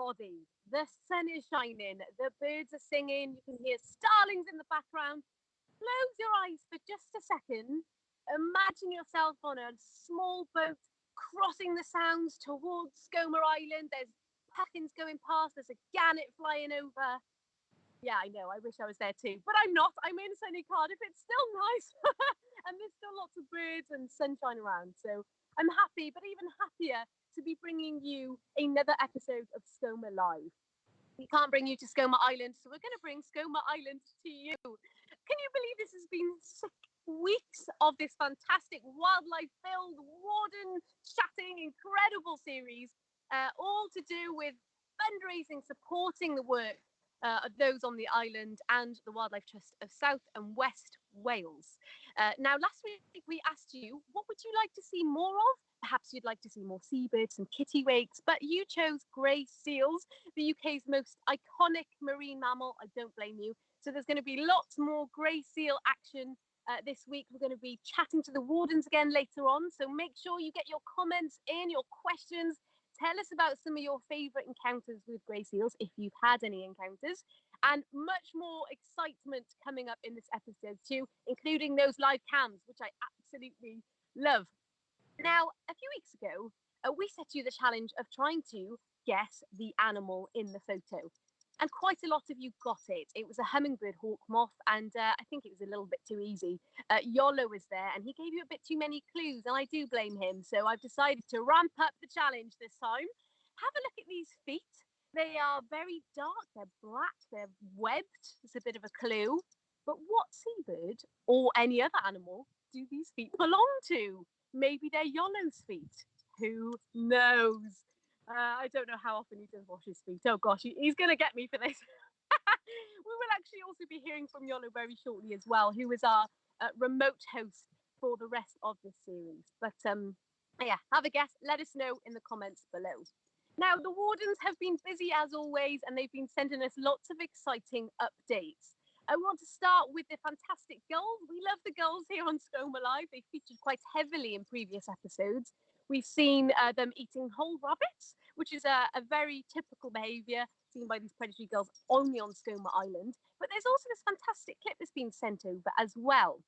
body. The sun is shining, the birds are singing, you can hear starlings in the background. Close your eyes for just a second. Imagine yourself on a small boat crossing the sounds towards Skomer Island. There's puffins going past, there's a gannet flying over. Yeah, I know, I wish I was there too, but I'm not. I'm in sunny Cardiff. It's still nice. And there's still lots of birds and sunshine around. So I'm happy, but even happier to be bringing you another episode of Skomer Live. We can't bring you to Skomer Island, so we're going to bring Skomer Island to you. Can you believe this has been 6 weeks of this fantastic wildlife-filled, Warden chatting, incredible series, all to do with fundraising, supporting the work of those on the island and the Wildlife Trust of South and West Wales. Now, last week we asked you, what would you like to see more of? Perhaps you'd like to see more seabirds and kittiwakes, but you chose grey seals, the UK's most iconic marine mammal. I don't blame you. So there's going to be lots more grey seal action this week. We're going to be chatting to the Wardens again later on. So make sure you get your comments in, your questions. Tell us about some of your favourite encounters with grey seals, if you've had any encounters, and much more excitement coming up in this episode too, including those live cams, which I absolutely love. Now, a few weeks ago, we set you the challenge of trying to guess the animal in the photo. And quite a lot of you got it. It was a hummingbird hawk moth, and I think it was a little bit too easy. Iolo was there, and he gave you a bit too many clues, and I do blame him. So I've decided to ramp up the challenge this time. Have a look at these feet. They are very dark, they're black, they're webbed. It's a bit of a clue. But what seabird or any other animal do these feet belong to? Maybe they're Iolo's feet. Who knows? I don't know how often he does wash his feet. Oh gosh, he's going to get me for this. We will actually also be hearing from Iolo very shortly as well, who is our remote host for the rest of this series. But yeah, have a guess. Let us know in the comments below. Now, the Wardens have been busy as always, and they've been sending us lots of exciting updates. I want to start with the fantastic gulls. We love the gulls here on Skomer Live. They featured quite heavily in previous episodes. We've seen them eating whole rabbits, which is a very typical behaviour seen by these predatory gulls only on Skomer Island. But there's also this fantastic clip that's been sent over as well.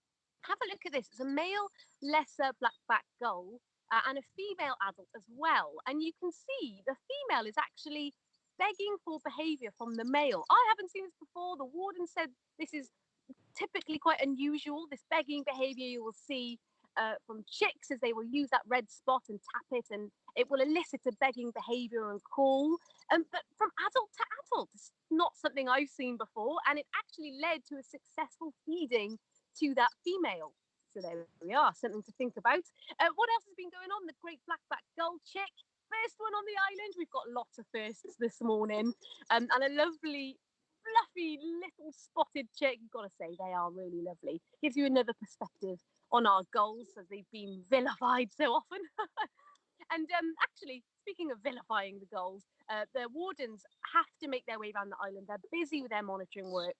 Have a look at this. It's a male lesser black-backed gull and a female adult as well. And you can see the female is actually begging for behaviour from the male. I haven't seen this before. The warden said this is typically quite unusual, this begging behaviour you will see from chicks, as they will use that red spot and tap it, and it will elicit a begging behaviour and call. But from adult to adult, it's not something I've seen before, and it actually led to a successful feeding to that female. So there we are, something to think about. What else has been going on? The great black-backed gull chick, first one on the island. We've got lots of firsts this morning, and a lovely fluffy little spotted chick. You've got to say, they are really lovely. Gives you another perspective on our gulls, as they've been vilified so often. And actually, speaking of vilifying the gulls, the Wardens have to make their way around the island. They're busy with their monitoring work.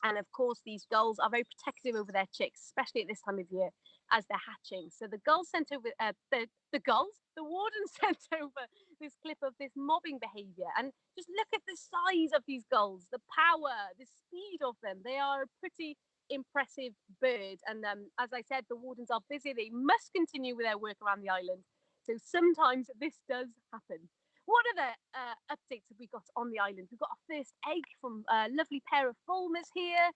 And of course, these gulls are very protective over their chicks, especially at this time of year as they're hatching. So the gulls sent over, the Warden sent over this clip of this mobbing behaviour. And just look at the size of these gulls, the power, the speed of them. They are a pretty impressive bird. And as I said, the Wardens are busy. They must continue with their work around the island. So sometimes this does happen. What other updates have we got on the island? We've got our first egg from a lovely pair of fulmars here.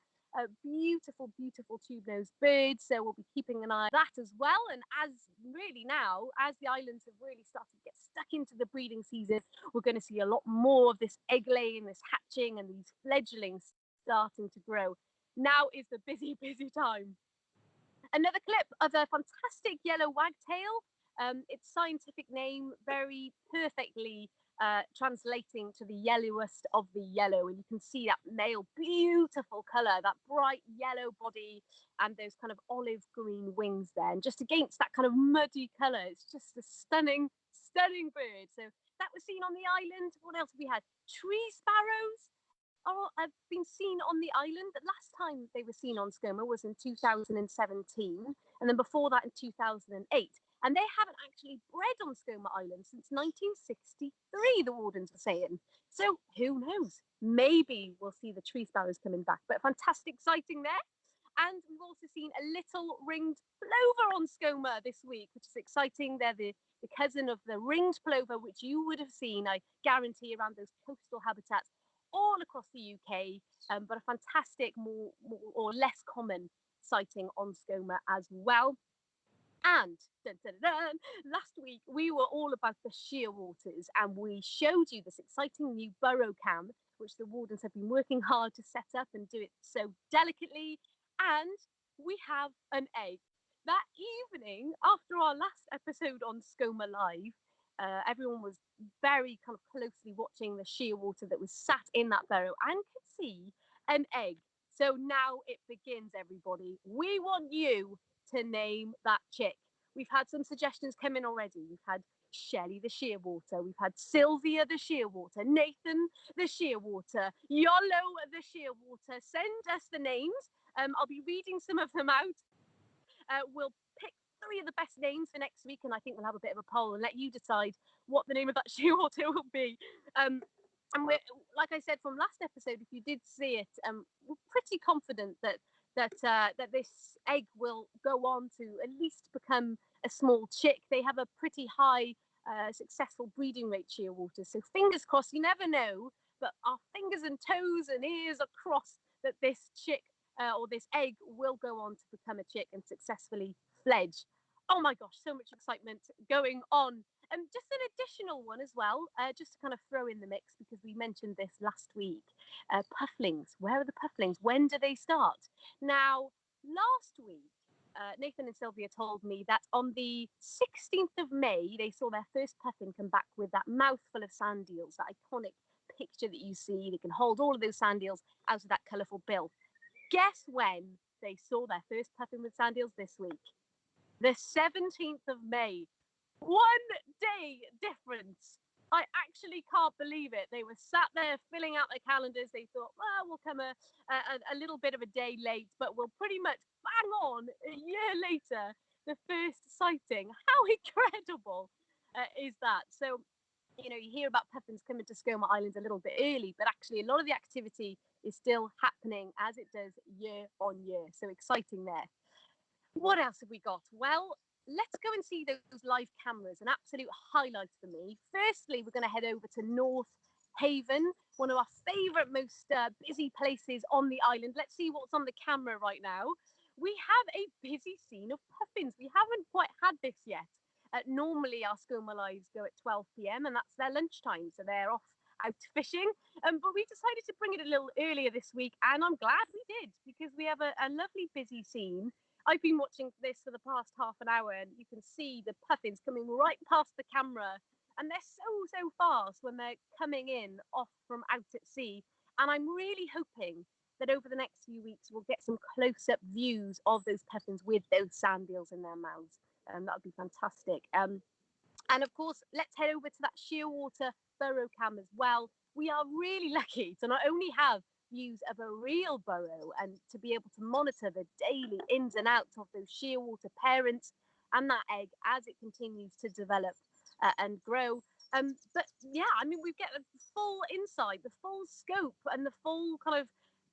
Beautiful, beautiful tube-nosed birds. So we'll be keeping an eye on that as well. And as the islands have really started to get stuck into the breeding season, we're going to see a lot more of this egg laying, this hatching, and these fledglings starting to grow. Now is the busy, busy time. Another clip of a fantastic yellow wagtail. Its scientific name very perfectly translating to the yellowest of the yellow, and you can see that male, beautiful colour, that bright yellow body and those kind of olive green wings there, and just against that kind of muddy colour, it's just a stunning bird. So that was seen on the island. What else have we had? Tree sparrows have been seen on the island. The last time they were seen on Skomer was in 2017, and then before that in 2008. And they haven't actually bred on Skomer Island since 1963, the Wardens are saying. So who knows? Maybe we'll see the tree sparrows coming back. But fantastic sighting there. And we've also seen a little ringed plover on Skomer this week, which is exciting. They're the cousin of the ringed plover, which you would have seen, I guarantee, around those coastal habitats all across the UK, but a fantastic, more or less common sighting on Skomer as well. And last week we were all about the shearwaters, and we showed you this exciting new burrow cam, which the Wardens have been working hard to set up and do it so delicately. And we have an egg. That evening, after our last episode on Skomer Live, everyone was very kind of closely watching the shearwater that was sat in that burrow and could see an egg. So now it begins, everybody. We want you to name that chick. We've had some suggestions come in already. We've had Shelley the Shearwater, we've had Sylvia the Shearwater, Nathan the Shearwater, Iolo the Shearwater. Send us the names. I'll be reading some of them out. We'll pick 3 of the best names for next week, and I think we'll have a bit of a poll and let you decide what the name of that shearwater will be. And we're, like I said from last episode, if you did see it, we're pretty confident that this egg will go on to at least become a small chick. They have a pretty high successful breeding rate, shearwater. So fingers crossed, you never know, but our fingers and toes and ears are crossed that this chick or this egg will go on to become a chick and successfully fledge. Oh my gosh, so much excitement going on. Just an additional one as well, just to kind of throw in the mix, because we mentioned this last week. Pufflings, where are the pufflings? When do they start? Now, last week, Nathan and Sylvia told me that on the 16th of May, they saw their first puffin come back with that mouthful of sand eels, that iconic picture that you see. They can hold all of those sand eels out of that colourful bill. Guess when they saw their first puffin with sand eels this week? The 17th of May. 1 day difference. I actually can't believe it. They were sat there filling out their calendars. They thought, well, we'll come a little bit of a day late, but we'll pretty much bang on a year later, the first sighting. How incredible is that? So, you know, you hear about puffins coming to Skomer Island a little bit early, but actually a lot of the activity is still happening as it does year on year. So exciting there. What else have we got? Well, let's go and see those live cameras, an absolute highlight for me. Firstly, we're going to head over to North Haven, one of our favourite, most busy places on the island. Let's see what's on the camera right now. We have a busy scene of puffins. We haven't quite had this yet. Normally, our Skomer Lives go at 12 p.m. and that's their lunchtime, so they're off out fishing. But we decided to bring it a little earlier this week, and I'm glad we did, because we have a lovely busy scene. I've been watching this for the past half an hour, and you can see the puffins coming right past the camera, and they're so fast when they're coming in off from out at sea. And I'm really hoping that over the next few weeks we'll get some close-up views of those puffins with those sand eels in their mouths. That would be fantastic. And of course, let's head over to that shearwater burrow cam as well. We are really lucky to not only have views of a real burrow and to be able to monitor the daily ins and outs of those shearwater parents and that egg as it continues to develop and grow. But yeah, I mean, we get the full insight, the full scope, and the full kind of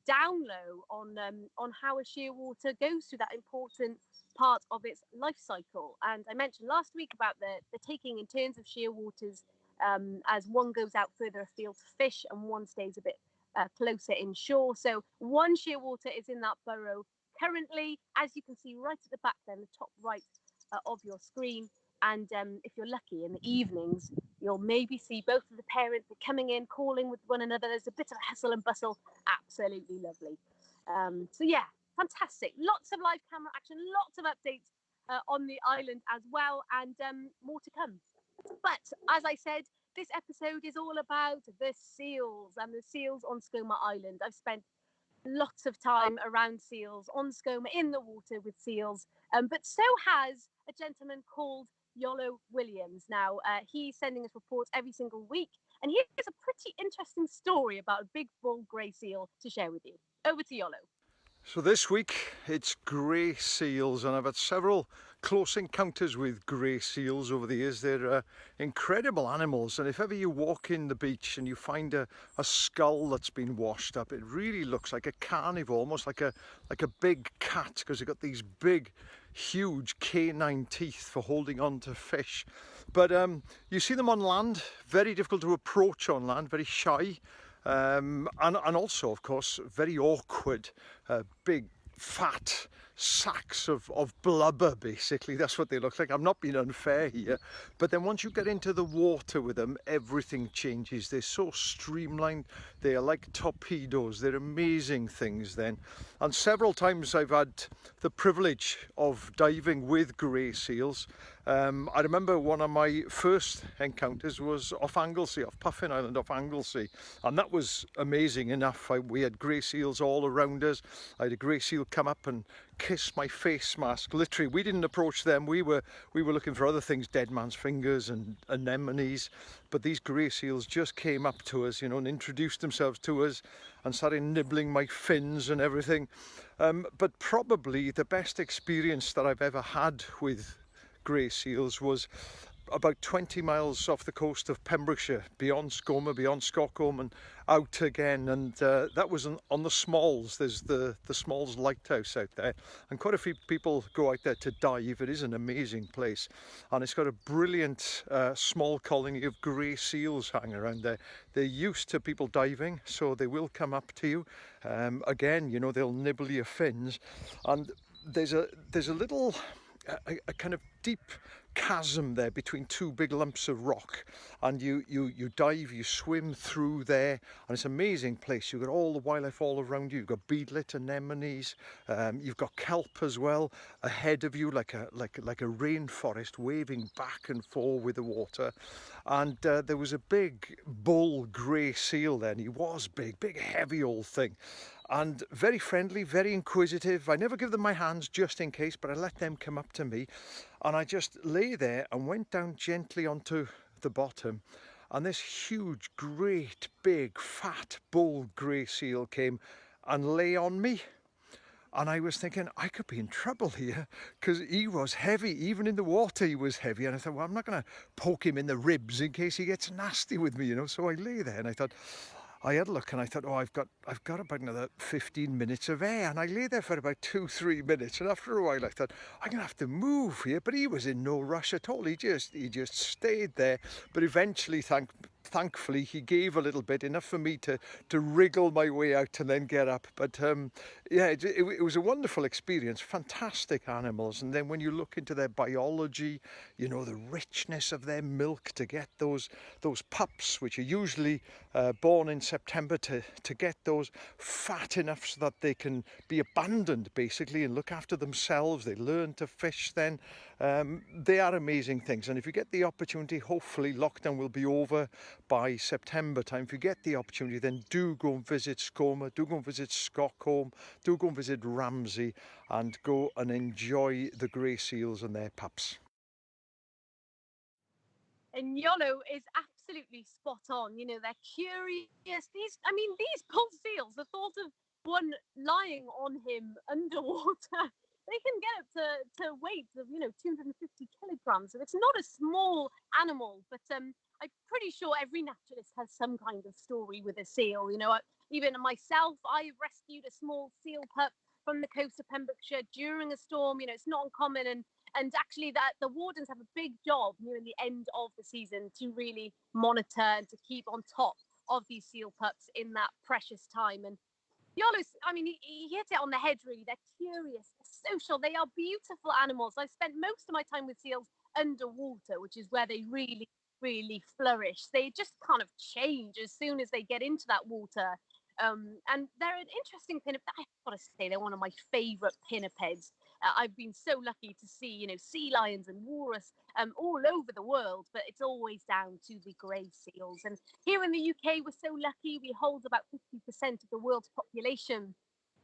down low on how a shearwater goes through that important part of its life cycle. And I mentioned last week about the taking in turns of shearwaters, as one goes out further afield to fish and one stays a bit closer inshore. So one shearwater is in that burrow currently, as you can see right at the back there in the top right of your screen. And if you're lucky, in the evenings, you'll maybe see both of the parents coming in, calling with one another. There's a bit of hustle and bustle. Absolutely lovely. So yeah, fantastic. Lots of live camera action, lots of updates on the island as well, and more to come. But as I said, this episode is all about the seals and the seals on Skomer Island. I've spent lots of time around seals on Skomer, in the water with seals, but so has a gentleman called Iolo Williams. Now, he's sending us reports every single week, and here's a pretty interesting story about a big bull grey seal to share with you. Over to Iolo. So this week it's grey seals, and I've had several close encounters with grey seals over the years. They're incredible animals, and if ever you walk in the beach and you find a skull that's been washed up, it really looks like a carnivore, almost like a big cat, because they've got these big, huge canine teeth for holding on to fish. But you see them on land, very difficult to approach on land, very shy, and also, of course, very awkward, big, fat sacks of blubber, basically. That's what they look like. I'm not being unfair here, but then once you get into the water with them, everything changes. They're so streamlined. They are like torpedoes. They're amazing things then. And several times I've had the privilege of diving with grey seals. I remember one of my first encounters was off Anglesey, off Puffin Island, off Anglesey, and that was amazing enough. We had grey seals all around us. I had a grey seal come up and kiss my face mask. Literally, we didn't approach them. We were looking for other things, dead man's fingers and anemones, but these grey seals just came up to us, you know, and introduced themselves to us and started nibbling my fins and everything. But probably the best experience that I've ever had with grey seals was about 20 miles off the coast of Pembrokeshire, beyond Skomer, beyond Skokholm, and out again. And that was on the Smalls. There's the Smalls lighthouse out there, and quite a few people go out there to dive. It is an amazing place, and it's got a brilliant small colony of grey seals hanging around there. They're used to people diving, so they will come up to you. Again, you know, they'll nibble your fins, and there's a little a kind of deep chasm there between two big lumps of rock, and you dive, you swim through there, and it's an amazing place. You've got all the wildlife all around you. You've got beadlet, anemones, you've got kelp as well ahead of you, like a rainforest waving back and forth with the water. And there was a big bull grey seal there, and he was big heavy old thing, and very friendly, very inquisitive. I never give them my hands just in case, but I let them come up to me, and I just lay there and went down gently onto the bottom, and this huge, great, big, fat bull grey seal came and lay on me. And I was thinking, I could be in trouble here, because he was heavy. Even in the water he was heavy, and I thought, well, I'm not going to poke him in the ribs in case he gets nasty with me, you know. So I lay there and I thought, I had a look and I thought, oh, I've got about another 15 minutes of air. And I lay there for about 2-3 minutes, and after a while I thought, I'm gonna have to move here. But he was in no rush at all. He just stayed there. But eventually, thankfully, he gave a little bit, enough for me to wriggle my way out and then get up. But yeah, it was a wonderful experience. Fantastic animals. And then when you look into their biology, you know, the richness of their milk, to get those pups, which are usually born in September, to get those fat enough so that they can be abandoned basically and look after themselves. They learn to fish then. They are amazing things, and if you get the opportunity, hopefully lockdown will be over by September time. If you get the opportunity, then do go and visit Skomer, do go and visit Skokholm, do go and visit Ramsey, and go and enjoy the grey seals and their pups. And Iolo is absolutely spot on. You know, they're curious. These bull seals, the thought of one lying on him underwater, they can get up to weights of, 250 kilograms. So it's not a small animal, but I'm pretty sure every naturalist has some kind of story with a seal. You know, even myself, I rescued a small seal pup from the coast of Pembrokeshire during a storm. You know, it's not uncommon, and actually that the Wardens have a big job near the end of the season to really monitor and to keep on top of these seal pups in that precious time. And Iolo's, he hit it on the head, really. They're curious, they're social, they are beautiful animals. I've spent most of my time with seals underwater, which is where they really, really flourish. They just kind of change as soon as they get into that water. And they're an interesting pinniped. I've got to say, they're one of my favourite pinnipeds. I've been so lucky to see, sea lions and walrus all over the world, but it's always down to the grey seals. And here in the UK, we're so lucky. We hold about 50% of the world's population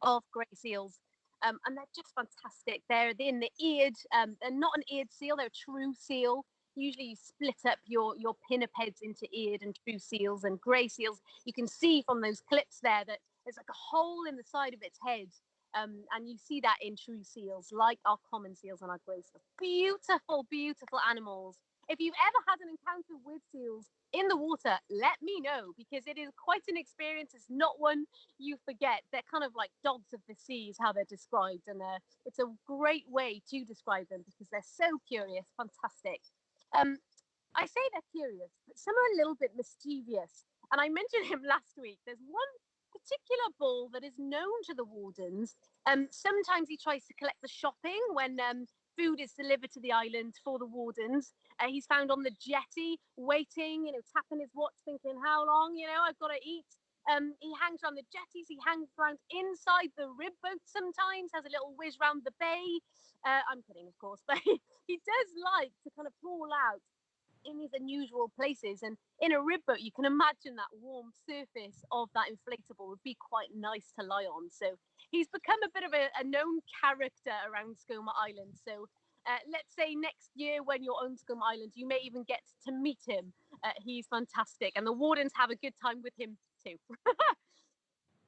of grey seals. And they're just fantastic. They're in the eared. They're not an eared seal. They're a true seal. Usually you split up your pinnipeds into eared and true seals, and grey seals. You can see from those clips there that there's like a hole in the side of its head. And you see that in true seals, like our common seals and our grey seals. Beautiful, beautiful animals. If you've ever had an encounter with seals in the water, let me know, because it is quite an experience. It's not one you forget. They're kind of like dogs of the sea is how they're described, and it's a great way to describe them because they're so curious. Fantastic. I say they're curious, but some are a little bit mischievous. And I mentioned him last week. There's one particular bull that is known to the Wardens. Sometimes he tries to collect the shopping when food is delivered to the island for the Wardens. He's found on the jetty, waiting, tapping his watch, thinking, how long, I've got to eat. He hangs around the jetties, he hangs around inside the rib boat sometimes, has a little whiz round the bay. I'm kidding, of course, but he does like to kind of crawl out in these unusual places. And in a rib boat, you can imagine that warm surface of that inflatable would be quite nice to lie on. So he's become a bit of a known character around Skomer Island. So let's say next year when you're on Skomer Island, you may even get to meet him. He's fantastic. And the Wardens have a good time with him too.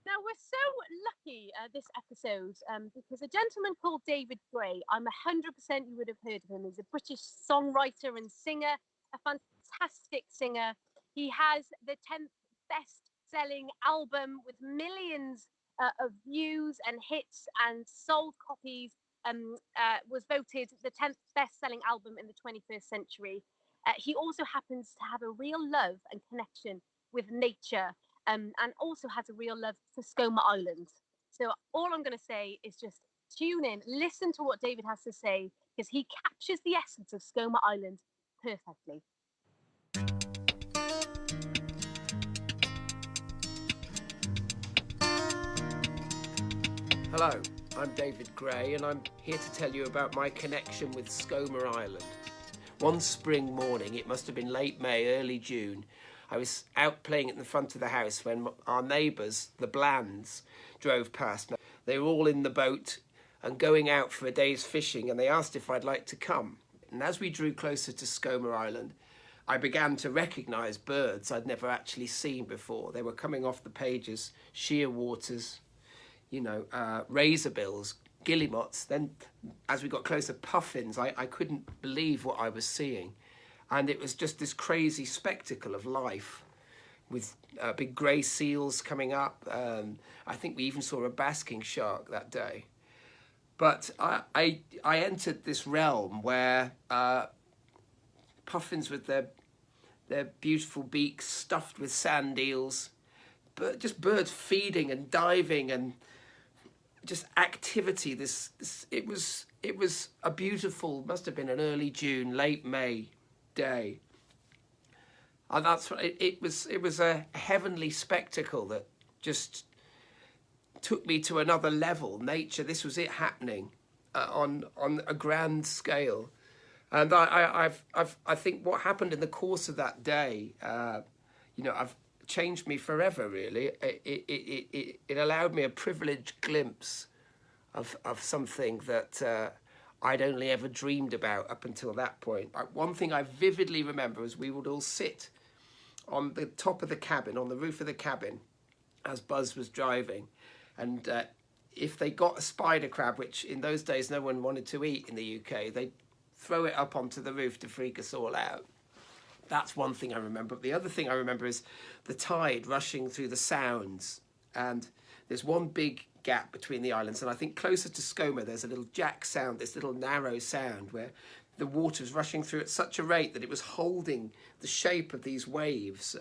Now, we're so lucky this episode because a gentleman called David Gray, I'm 100% you would have heard of him. He's a British songwriter and singer, a fantastic singer. He has the 10th best-selling album with millions of views and hits and sold copies, was voted the 10th best-selling album in the 21st century. He also happens to have a real love and connection with nature. And also has a real love for Skomer Island. So all I'm going to say is just tune in, listen to what David has to say, because he captures the essence of Skomer Island perfectly. Hello, I'm David Gray, and I'm here to tell you about my connection with Skomer Island. One spring morning, it must have been late May, early June, I was out playing in the front of the house when our neighbours, the Blands, drove past. They were all in the boat and going out for a day's fishing, and they asked if I'd like to come. And as we drew closer to Skomer Island, I began to recognise birds I'd never actually seen before. They were coming off the pages, shearwaters, razorbills, guillemots. Then as we got closer, puffins. I couldn't believe what I was seeing. And it was just this crazy spectacle of life with big grey seals coming up. I think we even saw a basking shark that day. But I entered this realm where puffins with their beautiful beaks stuffed with sand eels, but just birds feeding and diving and just activity. It was a beautiful, must have been an early June, late May day, and that's what it was a heavenly spectacle that just took me to another level. Nature, this was it happening on a grand scale. And I think what happened in the course of that day, I've changed me forever. Really, it allowed me a privileged glimpse of something that I'd only ever dreamed about up until that point. One thing I vividly remember is we would all sit on the top of the cabin, on the roof of the cabin, as Buzz was driving. And if they got a spider crab, which in those days no one wanted to eat in the UK, they'd throw it up onto the roof to freak us all out. That's one thing I remember. The other thing I remember is the tide rushing through the sounds. And there's one big gap between the islands, and I think closer to Skomer there's a little jack sound, this little narrow sound where the water's rushing through at such a rate that it was holding the shape of these waves.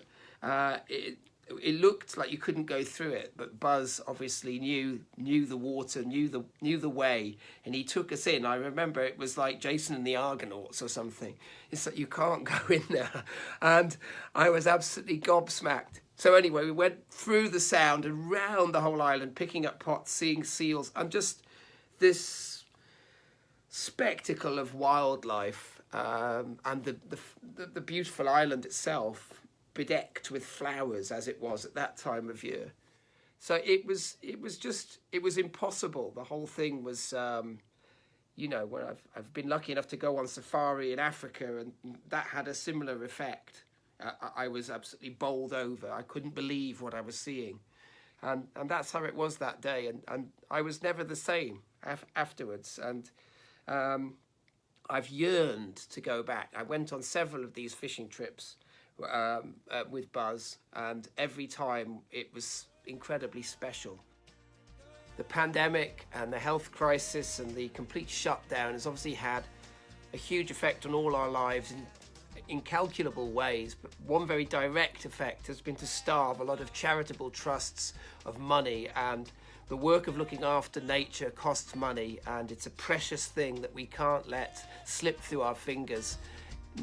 It looked like you couldn't go through it, but Buzz obviously knew the water, knew the way, and he took us in. I remember it was like Jason and the Argonauts or something. It's like you can't go in there, and I was absolutely gobsmacked. So anyway, we went through the sound and round the whole island, picking up pots, seeing seals, and just this spectacle of wildlife, and the beautiful island itself, bedecked with flowers as it was at that time of year. So it was impossible. The whole thing was, when I've been lucky enough to go on safari in Africa, and that had a similar effect. I was absolutely bowled over. I couldn't believe what I was seeing. And that's how it was that day. And I was never the same afterwards. And I've yearned to go back. I went on several of these fishing trips with Buzz, and every time it was incredibly special. The pandemic and the health crisis and the complete shutdown has obviously had a huge effect on all our lives in incalculable ways, but one very direct effect has been to starve a lot of charitable trusts of money, and the work of looking after nature costs money, and it's a precious thing that we can't let slip through our fingers.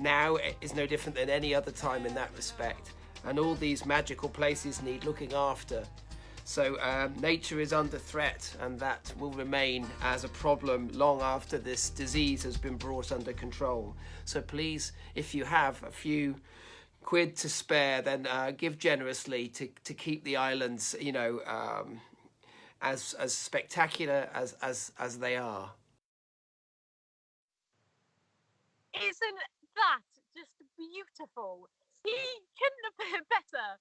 Now it is no different than any other time in that respect, and all these magical places need looking after. So nature is under threat, and that will remain as a problem long after this disease has been brought under control. So please, if you have a few quid to spare, then give generously to keep the islands, you know, as spectacular as they are. Isn't that just beautiful? He couldn't have been better.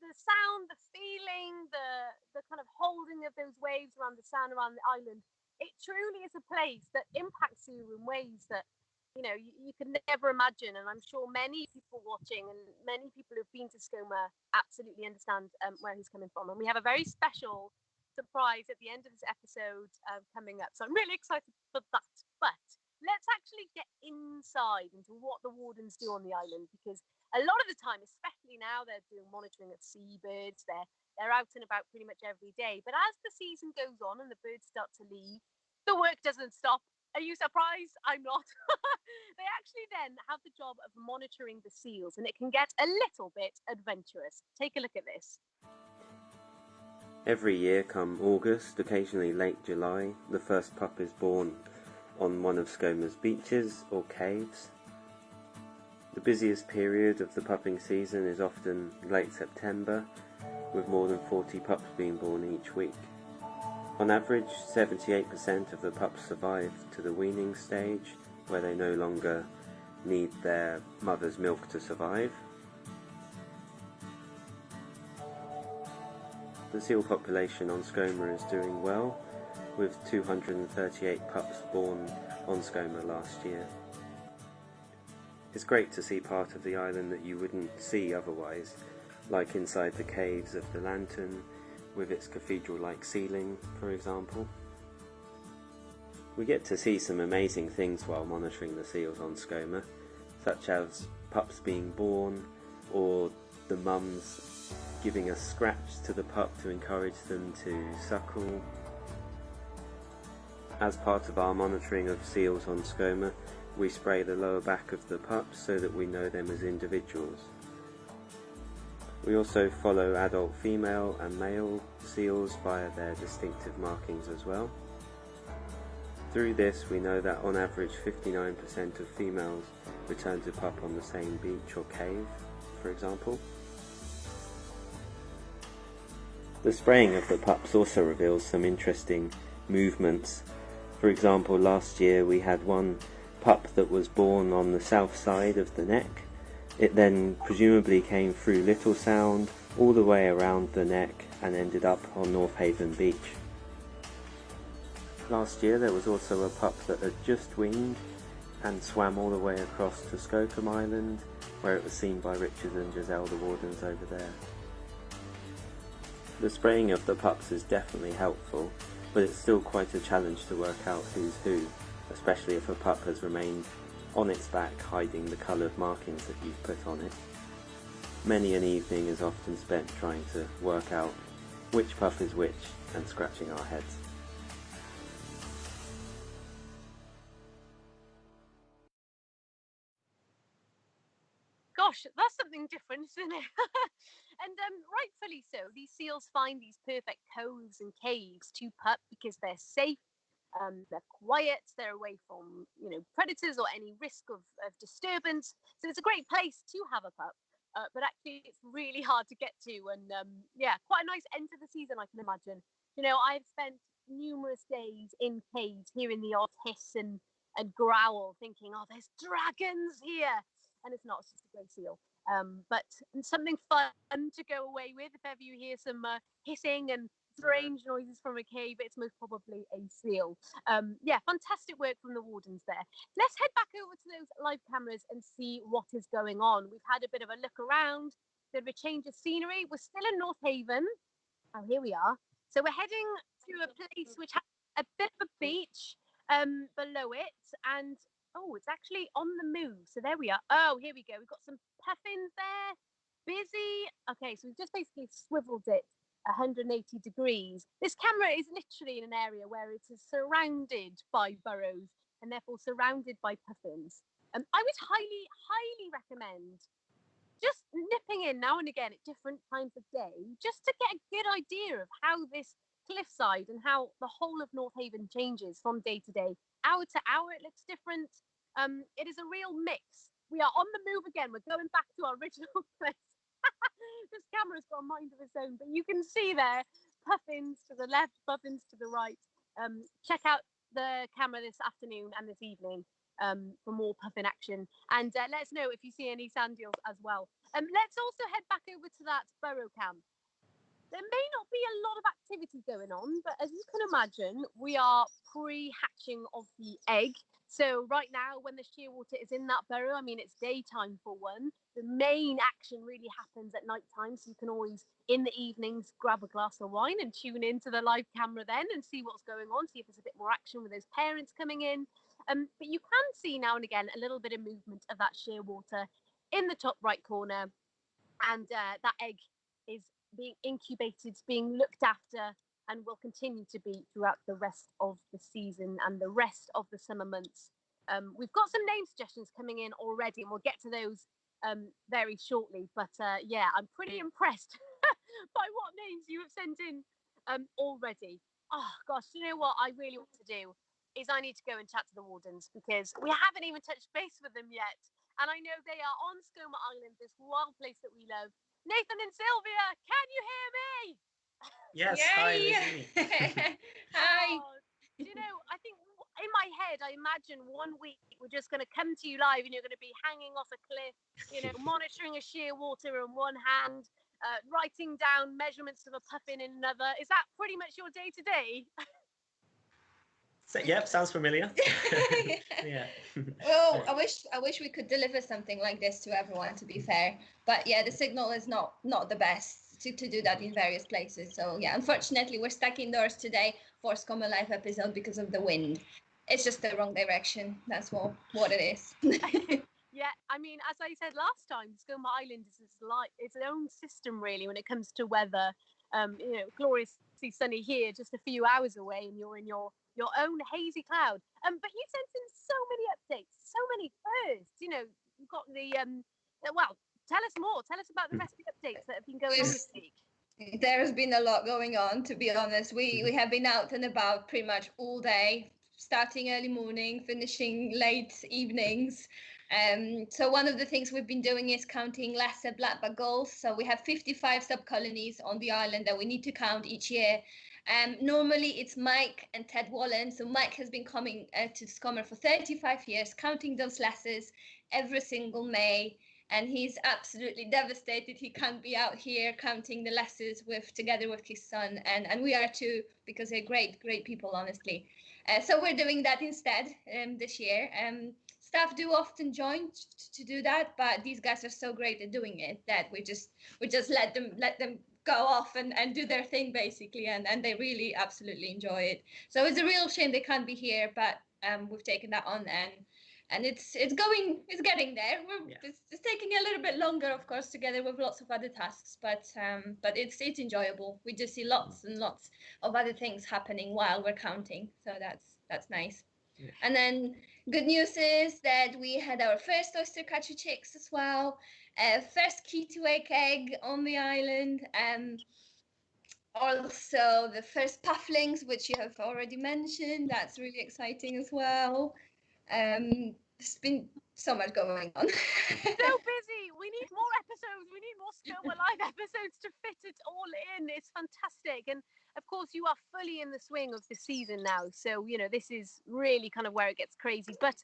The sound, the feeling, the kind of holding of those waves around the sand around the island, it truly is a place that impacts you in ways that, you know, you could never imagine. And I'm sure many people watching and many people who've been to Skomer absolutely understand where he's coming from. And we have a very special surprise at the end of this episode coming up. So I'm really excited for that. But let's actually get inside into what the Wardens do on the island, because a lot of the time, especially now, they're doing monitoring of seabirds. They're out and about pretty much every day. But as the season goes on and the birds start to leave, the work doesn't stop. Are you surprised? I'm not. They actually then have the job of monitoring the seals, and it can get a little bit adventurous. Take a look at this. Every year come August, occasionally late July, the first pup is born on one of Skomer's beaches or caves. The busiest period of the pupping season is often late September, with more than 40 pups being born each week. On average, 78% of the pups survive to the weaning stage, where they no longer need their mother's milk to survive. The seal population on Skomer is doing well, with 238 pups born on Skomer last year. It's great to see part of the island that you wouldn't see otherwise, like inside the caves of the Lantern, with its cathedral-like ceiling, for example. We get to see some amazing things while monitoring the seals on Skomer, such as pups being born, or the mums giving a scratch to the pup to encourage them to suckle. As part of our monitoring of seals on Skomer, we spray the lower back of the pups so that we know them as individuals. We also follow adult female and male seals via their distinctive markings as well. Through this, we know that on average 59% of females return to pup on the same beach or cave, for example. The spraying of the pups also reveals some interesting movements. For example, last year we had one pup that was born on the south side of the neck. It then presumably came through Little Sound all the way around the neck and ended up on North Haven Beach. Last year there was also a pup that had just weaned and swam all the way across to Skokholm Island, where it was seen by Richard and Giselle, the Wardens over there. The spraying of the pups is definitely helpful, but it's still quite a challenge to work out who's who, especially if a pup has remained on its back hiding the coloured markings that you've put on it. Many an evening is often spent trying to work out which pup is which and scratching our heads. Gosh, that's something different, isn't it? And rightfully so. These seals find these perfect coves and caves to pup because they're safe, they're quiet, they're away from, you know, predators or any risk of disturbance. So it's a great place to have a pup. But actually, it's really hard to get to, and yeah, quite a nice end to the season, I can imagine. You know, I've spent numerous days in caves hearing the odd hiss and growl, thinking, oh, there's dragons here. And it's not, it's just a grey seal. But something fun to go away with if ever you hear some hissing and strange noises from a cave, it's most probably a seal. Yeah, fantastic work from the Wardens there. Let's head back over to those live cameras and see what is going on. We've had a bit of a look around, bit of a change of scenery. We're still in North Haven. Oh, here we are. So we're heading to a place which has a bit of a beach below it, and oh, it's actually on the move. So there we are. Oh, here we go. We've got some puffins there. Busy. Okay, so we've just basically swiveled it 180 degrees. This camera is literally in an area where it is surrounded by burrows and therefore surrounded by puffins. I would highly recommend just nipping in now and again at different times of day, just to get a good idea of how this cliffside and how the whole of North Haven changes from day to day. Hour to hour, it looks different. It is a real mix. We are on the move again. We're going back to our original place. This camera's got a mind of its own, but you can see there puffins to the left, puffins to the right. Check out the camera this afternoon and this evening for more puffin action, and let us know if you see any sand eels as well. Let's also head back over to that burrow cam. There may not be a lot of activity going on, but as you can imagine, we are pre-hatching of the egg. So right now, when the shearwater is in that burrow, I mean, it's daytime for one. The main action really happens at night time. So you can always, in the evenings, grab a glass of wine and tune into the live camera then and see what's going on, see if there's a bit more action with those parents coming in. But you can see now and again a little bit of movement of that shearwater in the top right corner. And that egg is being incubated, being looked after, and will continue to be throughout the rest of the season and the rest of the summer months. We've got some name suggestions coming in already, and we'll get to those very shortly. But yeah, I'm pretty impressed by what names you have sent in already. Oh gosh, you know what I really want to do is I need to go and chat to the Wardens, because we haven't even touched base with them yet. And I know they are on Skomer Island, this wild place that we love. Nathan and Sylvia, can you hear me? Yes, Yay! hi, Lizzie. Hi. Oh, you know, I think in my head, I imagine 1 week we're just going to come to you live and you're going to be hanging off a cliff, you know, monitoring a shearwater in one hand, writing down measurements of a puffin in another. Is that pretty much your day to day? So, yep, sounds familiar. Yeah. Well, I wish we could deliver something like this to everyone, to be fair. But yeah, the signal is not the best to do that in various places. So yeah, unfortunately, we're stuck indoors today for Skomer Live episode because of the wind. It's just the wrong direction. That's what it is. Yeah, I mean, as I said last time, Skomer Island is its own system really when it comes to weather. You know, gloriously sunny here, just a few hours away, and you're in your own hazy cloud. But you sent in so many updates, so many firsts. You know, you've got the well, tell us more. Tell us about the rest of the updates that have been going on this week. There's been a lot going on, to be honest. We have been out and about pretty much all day, starting early morning, finishing late evenings. So one of the things we've been doing is counting lesser blackback gulls. So we have 55 subcolonies on the island that we need to count each year. Normally it's Mike and Ted Wallen. So Mike has been coming to Skomer for 35 years, counting those lessers every single May. And he's absolutely devastated he can't be out here counting the lessers together with his son. And we are too, because they're great people, honestly. So we're doing that instead this year. Staff do often join to do that, but these guys are so great at doing it that we just let them go off and do their thing basically, and they really absolutely enjoy it. So it's a real shame they can't be here, but we've taken that on, and it's getting there. It's taking a little bit longer, of course, together with lots of other tasks, but it's enjoyable. We just see lots and lots of other things happening while we're counting, so that's nice. Yeah. And then good news is that we had our first oyster catcher chicks as well, first key-to-wake egg on the island, also the first pufflings, which you have already mentioned. That's really exciting as well. There's been so much going on. So busy. We need more episodes. We need more Skomer Live episodes to fit it all in. It's fantastic. And of course, you are fully in the swing of the season now. So, you know, this is really kind of where it gets crazy. But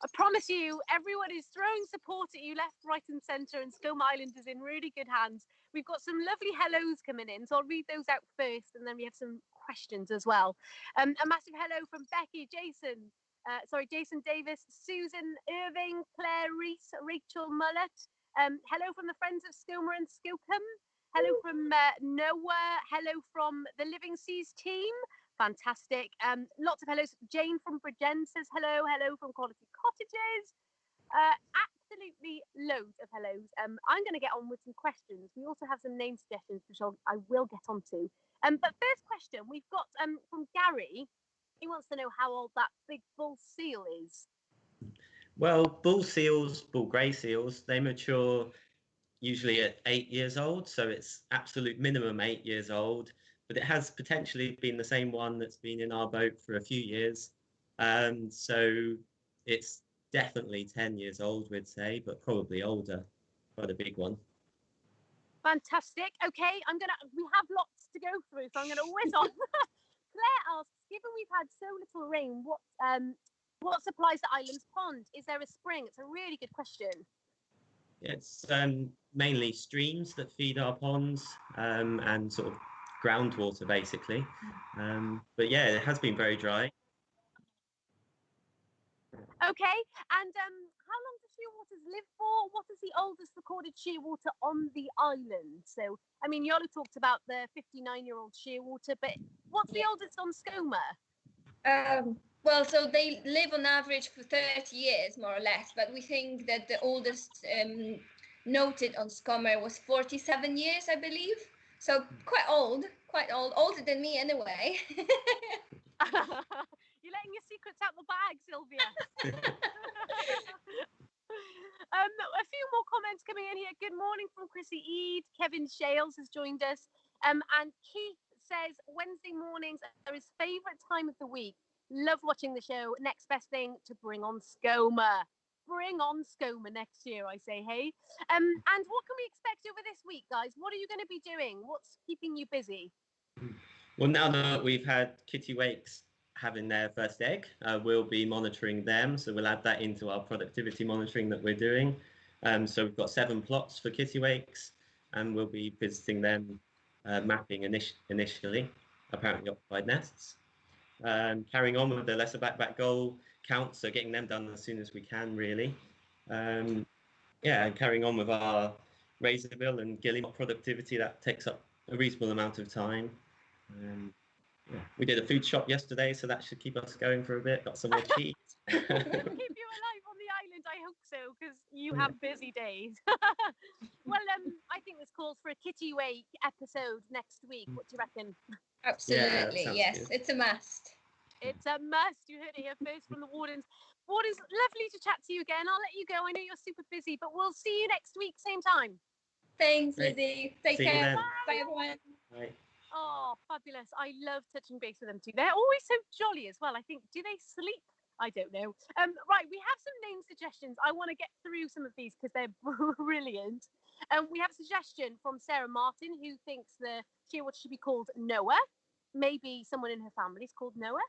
I promise you, everyone is throwing support at you left, right, and centre. And Skomer Island is in really good hands. We've got some lovely hellos coming in. So I'll read those out first. And then we have some questions as well. A massive hello from Becky, Jason. Jason Davis, Susan Irving, Claire Reese, Rachel Mullett. Hello from the Friends of Skomer and Skokholm. Hello from Noah. Hello from the Living Seas team. Fantastic. Lots of hellos. Jane from Bridgen says hello. Hello from Quality Cottages. Absolutely loads of hellos. I'm going to get on with some questions. We also have some name suggestions, which I will get onto. But first question, we've got from Gary. He wants to know how old that big bull seal is. Well, bull seals, bull grey seals, they mature usually at 8 years old. So it's absolute minimum 8 years old. But it has potentially been the same one that's been in our boat for a few years. So it's definitely 10 years old, we'd say, but probably older. Quite a big one. Fantastic. Okay, we have lots to go through, so I'm going to whiz on. Claire asks, given we've had so little rain, what supplies the island's pond? Is there a spring? It's a really good question. It's mainly streams that feed our ponds and sort of groundwater, basically. But yeah, it has been very dry. Okay, and how long do shearwaters live for? What is the oldest recorded shearwater on the island? So, I mean, Iolo talked about the 59-year-old shearwater, but what's the oldest on Skomer? Well, so they live on average for 30 years, more or less, but we think that the oldest noted on Skomer was 47 years, I believe. So quite old, older than me anyway. You're letting your secrets out the bag, Sylvia. A few more comments coming in here. Good morning from Chrissy Eade. Kevin Shales has joined us. And Keith says Wednesday mornings are his favourite time of the week. Love watching the show. Next best thing to bring on Skomer. Bring on Skomer next year, I say, hey. And what can we expect over this week, guys? What are you going to be doing? What's keeping you busy? Well, now that we've had kittiwakes having their first egg, we'll be monitoring them. So we'll add that into our productivity monitoring that we're doing. So we've got 7 plots for kittiwakes, and we'll be visiting them, mapping initially, apparently occupied nests. Carrying on with the lesser backpack goal counts, so getting them done as soon as we can, really. And carrying on with our razorbill and gilly productivity, that takes up a reasonable amount of time. We did a food shop yesterday, so that should keep us going for a bit. Got some more cheese. Keep you alive on the island, I hope so, because you have busy days. Well, I think this calls for a kittiwake episode next week. What do you reckon? Absolutely, yes. Good. It's a must. It's a must. You heard it here first from the Wardens. Wardens, lovely to chat to you again. I'll let you go. I know you're super busy, but we'll see you next week, same time. Thanks, Lizzie. Take care. Bye, everyone. Bye. Oh, fabulous. I love touching base with them too. They're always so jolly as well. I think, do they sleep? I don't know. Right, we have some name suggestions. I want to get through some of these because they're brilliant. We have a suggestion from Sarah Martin, who thinks the shearwater should be called Noah. Maybe someone in her family is called Noah,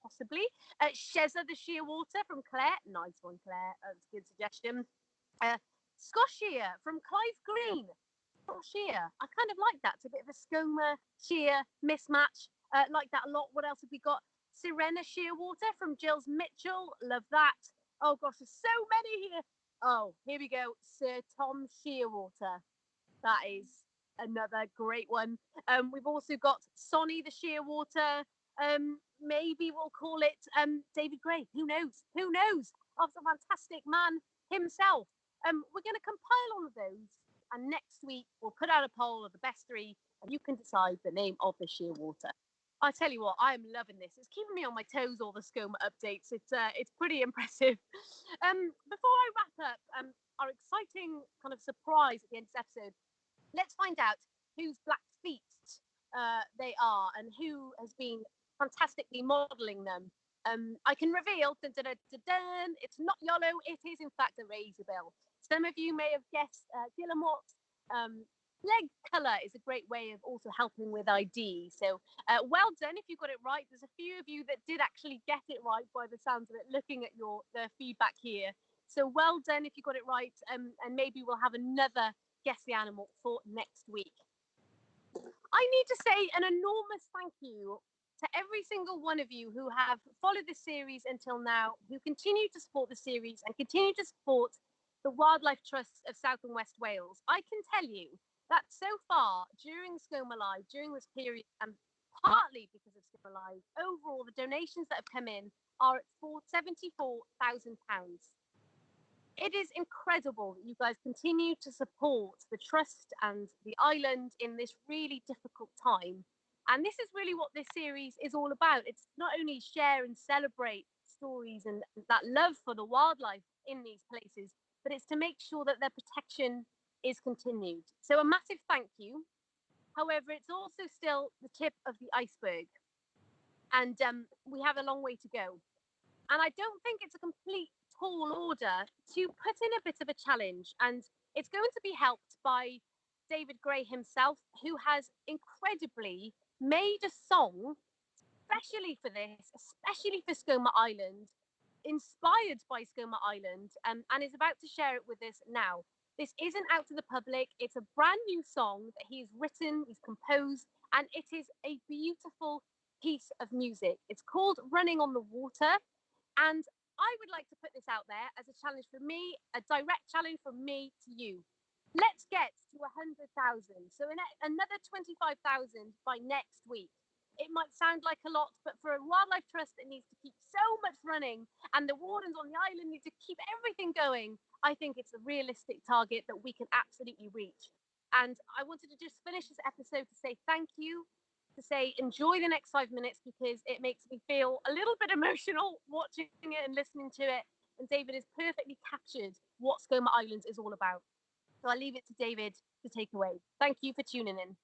possibly. Sheza the shearwater from Claire. Nice one, Claire. That's a good suggestion. Skomer from Clive Green. Shear. I kind of like that. It's a bit of a Skomer shear mismatch. Like that a lot. What else have we got? Sirena Shearwater from Jills Mitchell. Love that. Oh gosh, there's so many here. Oh, here we go. Sir Tom Shearwater. That is another great one. We've also got Sonny the Shearwater. Maybe we'll call it David Gray. Who knows? Who knows? Oh, it's a fantastic man himself. We're going to compile all of those. And next week, we'll put out a poll of the best 3, and you can decide the name of the shearwater. I tell you what, I am loving this. It's keeping me on my toes, all the Skomer updates. It's pretty impressive. Before I wrap up, our exciting kind of surprise at the end of this episode, let's find out whose black feet they are and who has been fantastically modelling them. I can reveal, dun, dun, dun, dun, dun, it's not Iolo, it is in fact a razorbill. Some of you may have guessed Guillemot's leg colour is a great way of also helping with ID. So well done if you got it right. There's a few of you that did actually get it right by the sounds of it, looking at the feedback here. So well done if you got it right, and maybe we'll have another Guess the Animal for next week. I need to say an enormous thank you to every single one of you who have followed this series until now, who continue to support the series and continue to support the Wildlife Trusts of South and West Wales. I can tell you that so far during Skomer Live, during this period, and partly because of Skomer Live, overall the donations that have come in are at £74,000. It is incredible that you guys continue to support the Trust and the island in this really difficult time. And this is really what this series is all about. It's not only share and celebrate stories and that love for the wildlife in these places, but it's to make sure that their protection is continued. So a massive thank you. However, it's also still the tip of the iceberg. And we have a long way to go. And I don't think it's a complete tall order to put in a bit of a challenge. And it's going to be helped by David Gray himself, who has incredibly made a song especially for this, especially for Skomer Island, inspired by Skomer Island, and is about to share it with us now. This isn't out to the public. It's a brand new song that he's written, he's composed, and it is a beautiful piece of music. It's called Running on the Water, and I would like to put this out there as a challenge for me, a direct challenge from me to you. Let's get to 100,000. So another 25,000 by next week. It might sound like a lot, but for a wildlife trust that needs to keep so much running, and the wardens on the island need to keep everything going, I think it's a realistic target that we can absolutely reach. And I wanted to just finish this episode to say thank you, to say enjoy the next 5 minutes, because it makes me feel a little bit emotional watching it and listening to it. And David has perfectly captured what Skomer Island is all about. So I'll leave it to David to take away. Thank you for tuning in.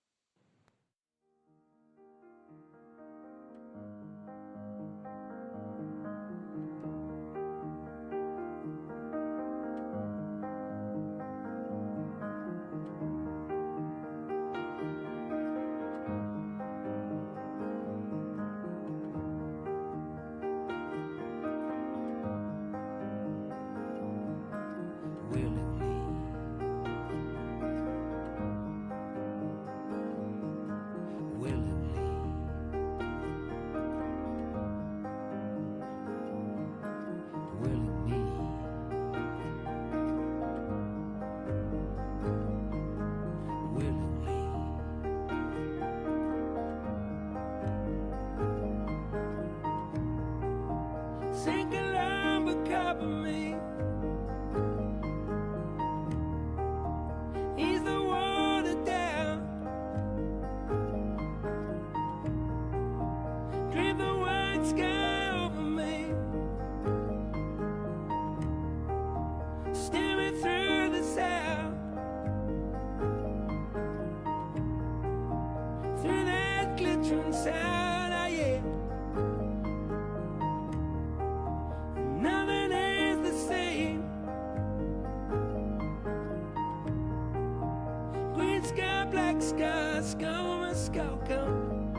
Black sky, Skomer, Skokholm,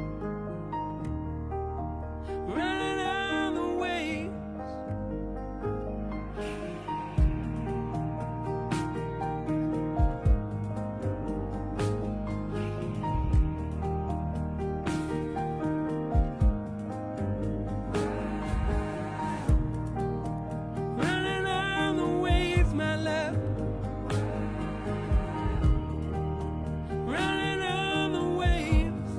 running on the waves. Running on the waves, my love. Running on the waves.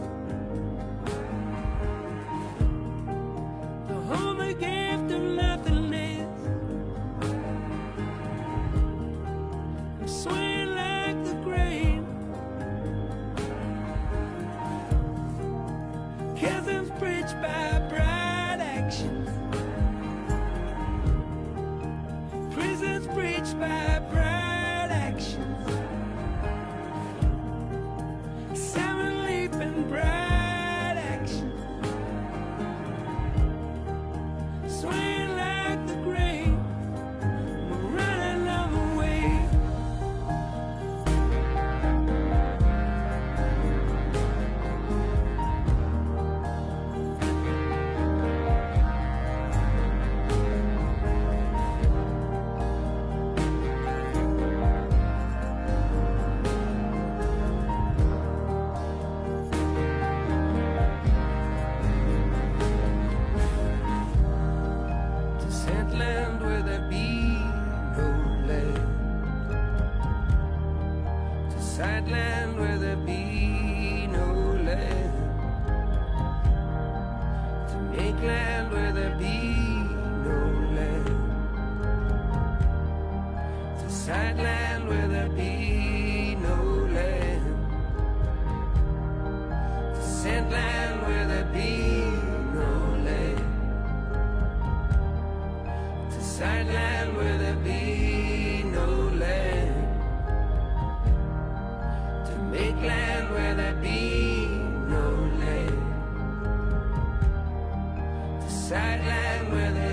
scent land where there be no land, to sight land where there be no land, to make land where there be no land, to sight land where there be no land, to scent land where there be no land, to sight land where there be no land, to make land where there be no land, to sight land where there